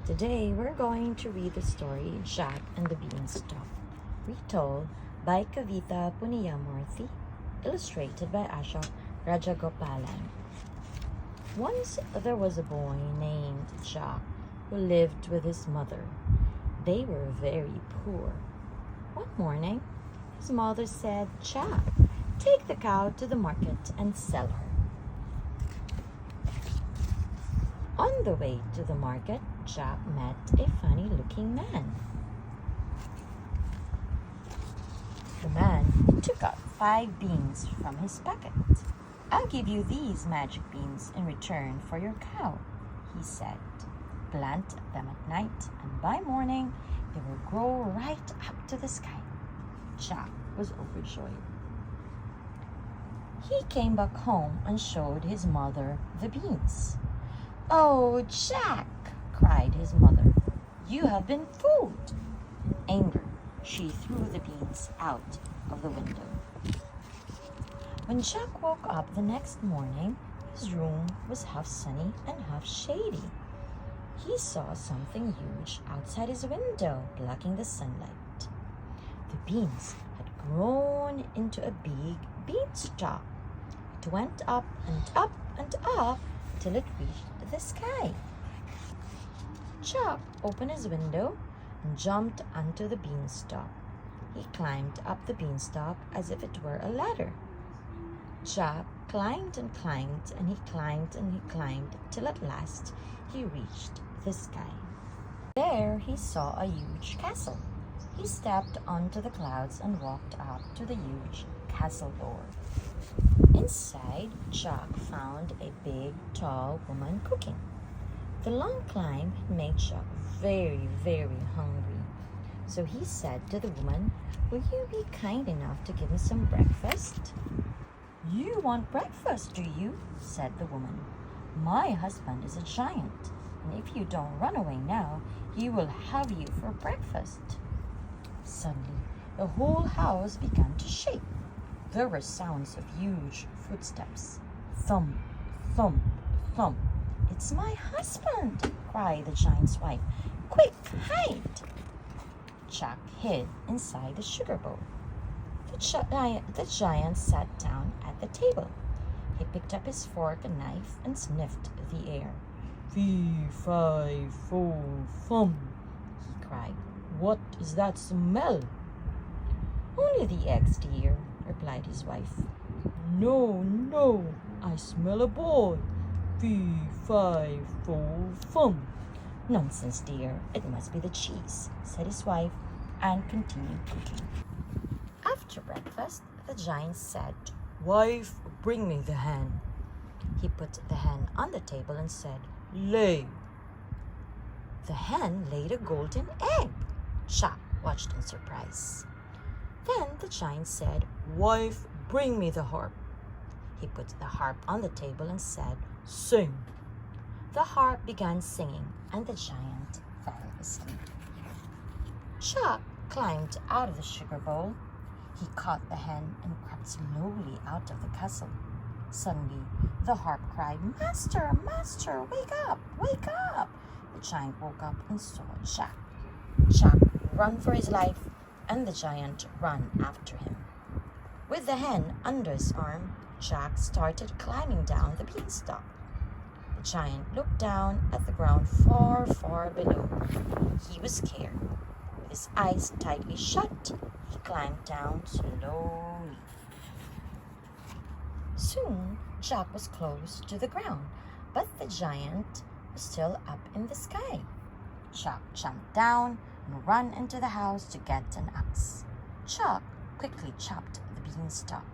Today we're going to read the story Jack and the Beanstalk, retold by Kavitha Punnuyamurthi, illustrated by Ashok, Rajagopalan. Once there was a boy named Jack who lived with his mother. They were very poor. One morning, his mother said, "Jack, take the cow to the market and sell her." On the way to the market, Jack met a funny-looking man. The man took out 5 beans from his pocket. "I'll give you these magic beans in return for your cow," he said. "Plant them at night, and by morning they will grow right up to the sky." Jack was overjoyed. He came back home and showed his mother the beans. "Oh, Jack!" cried his mother, "you have been fooled." In anger, she threw the beans out of the window. When Jack woke up the next morning, his room was half sunny and half shady. He saw something huge outside his window, blocking the sunlight. The beans had grown into a big beanstalk. It went up and up and up till it reached the sky. Jack opened his window and jumped onto the beanstalk. He climbed up the beanstalk as if it were a ladder. Jack climbed and climbed, and he climbed and he climbed, till at last he reached the sky. There he saw a huge castle. He stepped onto the clouds and walked up to the huge castle door. Inside, Jack found a big, tall woman cooking. The long climb had made Jack very, very hungry. So he said to the woman, "Will you be kind enough to give me some breakfast?" "You want breakfast, do you?" said the woman. "My husband is a giant, and if you don't run away now, he will have you for breakfast." Suddenly, the whole house began to shake. There were sounds of huge footsteps. Thump, thump, thump. "It's my husband!" cried the giant's wife. "Quick, hide!" Jack hid inside the sugar bowl. The giant sat down at the table. He picked up his fork and knife and sniffed the air. "Fee, fi, fo, fum," he cried. "What is that smell?" "Only the eggs, dear," replied his wife. No, I smell a boy. Fee, fi, fo, fum." "Nonsense, dear, it must be the cheese," said his wife, and continued cooking. After breakfast, the giant said, "Wife, bring me the hen." He put the hen on the table and said, "Lay." The hen laid a golden egg. Jack watched in surprise. Then the giant said, "Wife, bring me the harp." He put the harp on the table and said, "Sing." The harp began singing, and the giant fell asleep. Jack climbed out of the sugar bowl. He caught the hen and crept slowly out of the castle. Suddenly, the harp cried, "Master, master, wake up, wake up!" The giant woke up and saw Jack. Jack ran for his life, and the giant ran after him. With the hen under his arm, Jack started climbing down the beanstalk. The giant looked down at the ground far, far below. He was scared. With his eyes tightly shut, he climbed down slowly. Soon, Jack was close to the ground, but the giant was still up in the sky. Jack jumped down and ran into the house to get an axe. Jack quickly chopped the beanstalk.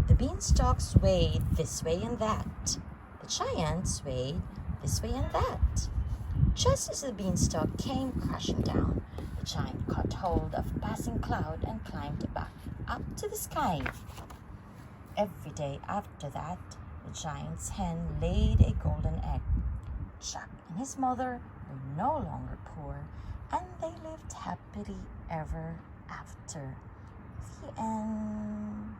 The beanstalk swayed this way and that. The giant swayed this way and that. Just as the beanstalk came crashing down, the giant caught hold of a passing cloud and climbed back up to the sky. Every day after that, the giant's hen laid a golden egg. Jack and his mother were no longer poor, and they lived happily ever after. The end.